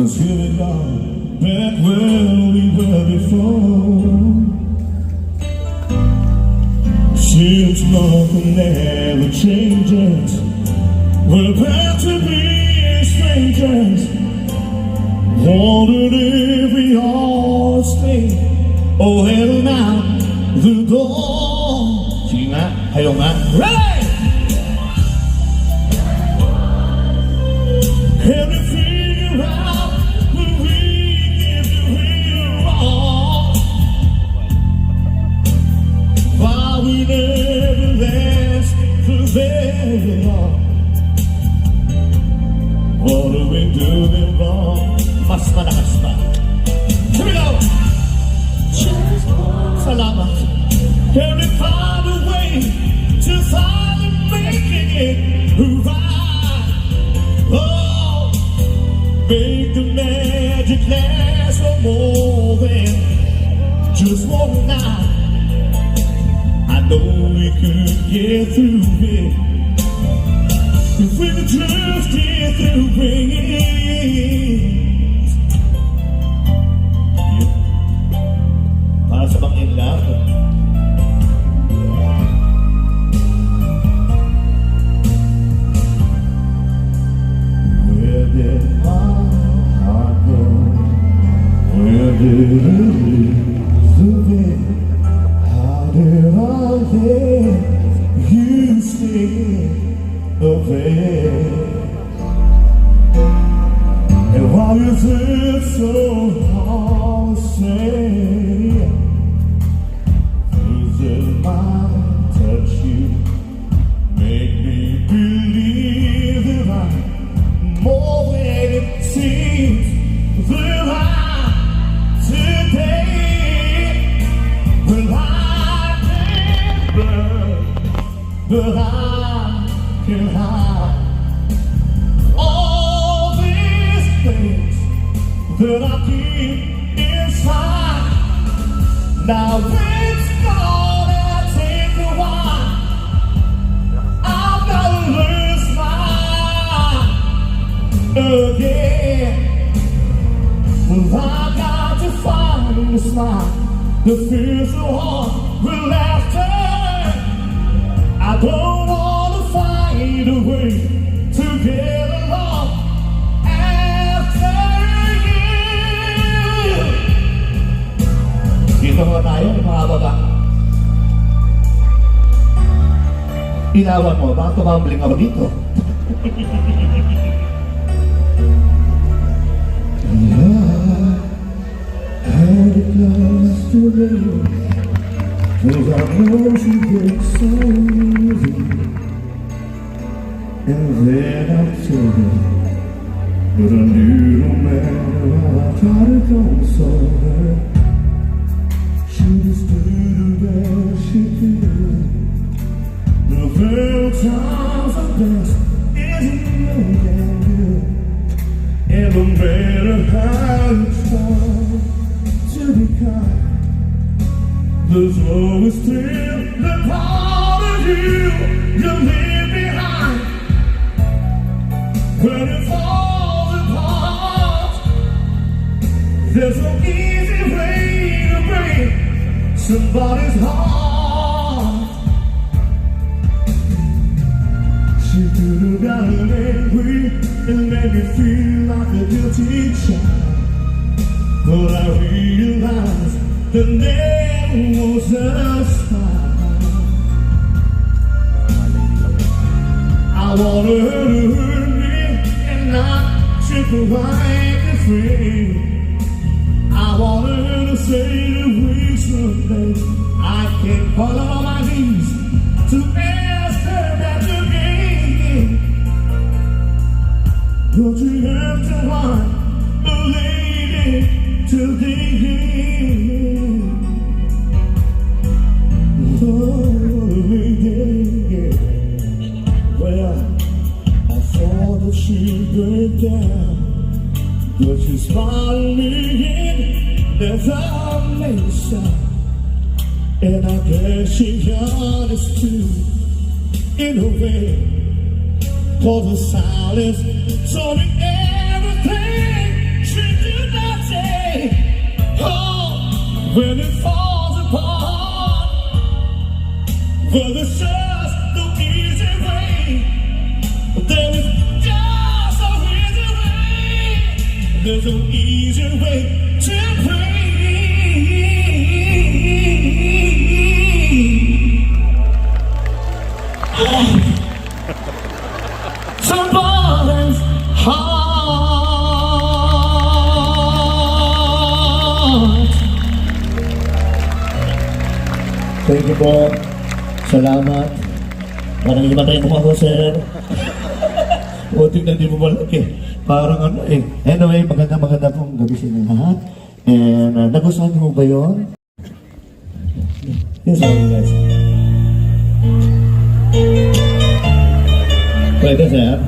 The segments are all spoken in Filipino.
'Cause here we are, back where we were before. Seems nothing ever changes. We're back to be strangers. Wondered if we all stay. Oh, hell now, the door. Sige nga, hayo nga. Ready! Can we figure out when we give you real wrong? Why we never last for very long? What are we doing wrong? Mas malakas pa. Here we go! Salamat. Can we find a way to finally making it right? Oh, make the magic last for more than just one night. I know we could get through it if we could just get through it. Para sa bang in love. Where did my heart go? Where did it lose the way? How did I let you stay away? And while you feel so hard to say, losing my touch, you make me believe that I'm more than it seems. That I today, well I can burn, but I can hide all these things that I keep inside. Now it's gonna take a while. I've gotta learn to smile again. Well, I got to find a smile that feels so hard with laughter. I don't wanna find a way to get along after you. Dito nga tayo, mga baba. Inawan mo, bakit tumambling ako dito? Had it lost today, 'cause I know she gets so easy. And then I told her, but I knew no matter how I tried to console her, she just did the best she could. The very times the best isn't no damn good. And no matter how you try to be kind, there's always still the part of you you leave behind. When it falls apart, there's no easy way to break somebody's heart. She could have gotten angry and made me feel like a guilty child, but I realized that there was a smile. I wanted her to hurt me and not trip right and free. I wanted her to say that we someday I can fall on my knees to ask her that again. But you have to want a lady till the end. Oh, yeah. Well, I thought that she'd break down, but she smiled me in. There's a nation, and I guess she's honest too, in a way. For the silence, so everything she There's no easier way to pray. Somebody's heart. Thank you po. Salamat. Parang iba tayo mukha ko, sir. Buti na di mo malaki. Parang ano eh. Anyway, maganda pong gabi sa inyo lahat. And nagustuhan mo ba yun? Yes, guys. Pwede, sir?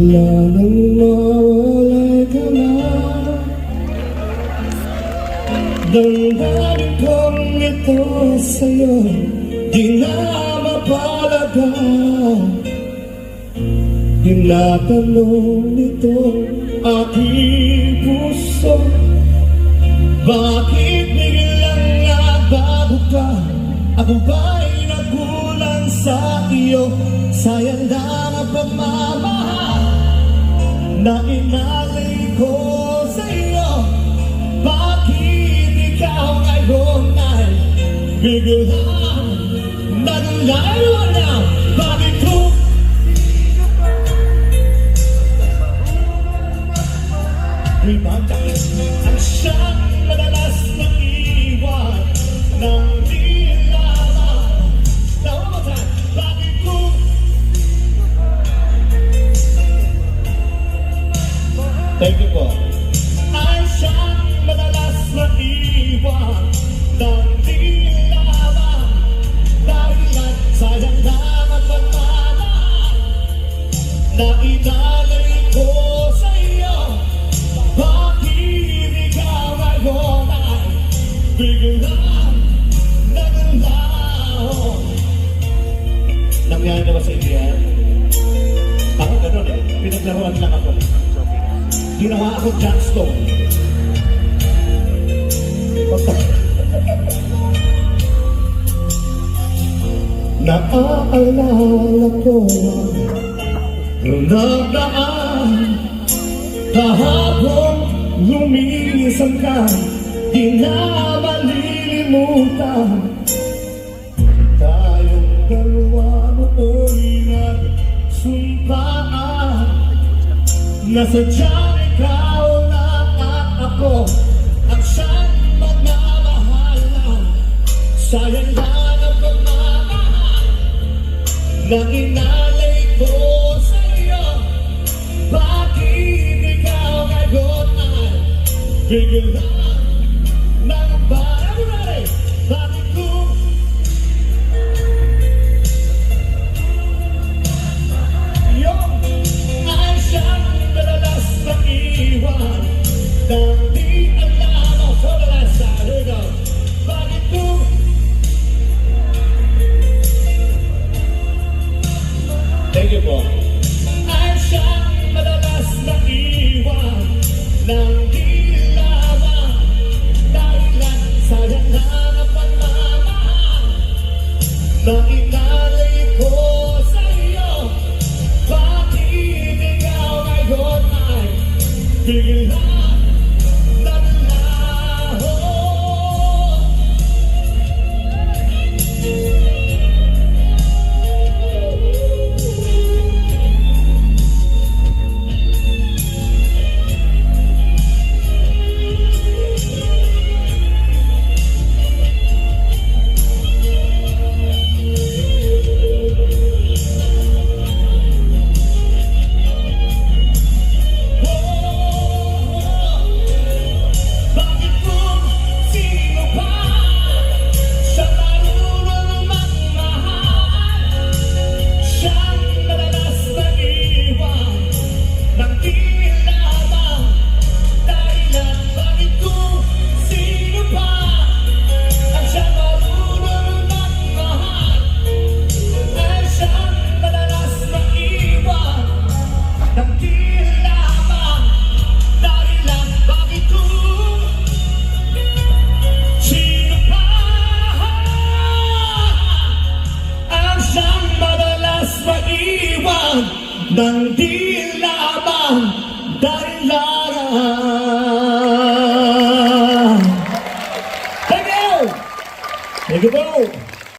Lalong mawalay ka na. Damdamin kong ito sa'yo, di na mapalaga. Tinatanong nitong aking puso, bakit biglang nabago ka? Ako ba'y nagulang sa iyo? Sayang lang ang pagmamahal na inalay ko sa iyo. Bakit ikaw ngayon ay biglang naglayo na? Bakit ko Ibagay ang siyang madalas na iwan ng di lamang. Nawamatan, bakit ko thank you po. Ang siyang madalas na iwan ng di lamang. Dahilan sayang lang ang pagmamahal na inalay ko sa iyo. Bakit ikaw ngayon ay biglang naglaho? Nangyari na ba sa inyo yan? Ako gano'n eh, pinaglaruan lang ako. Ginawa ako Jack Stone. Naaalala ko ang nagdaan. Kahapon lumisan ka, di na malilimutan. Tayong dalawa noon'y nagsumpaan na sadyang ikaw lang at ako ang siyang magmamahalan. Sayang lang ang pagmamahal na inalay ko sa iyo. Bakit ikaw ngayon ay biglang nagbago? Everybody! Bakit ko yung ay siyang madalas na iwan nang di alam ako for the last time? Here we go. Bakit ko thank you po. Ay siyang madalas na iwan nang di lamang. Dahilan sayang lang ang pagmamahal na inalay ko sa iyo. Bakit ikaw ngayon ay biglang naglaho? ng di lamang dahil lang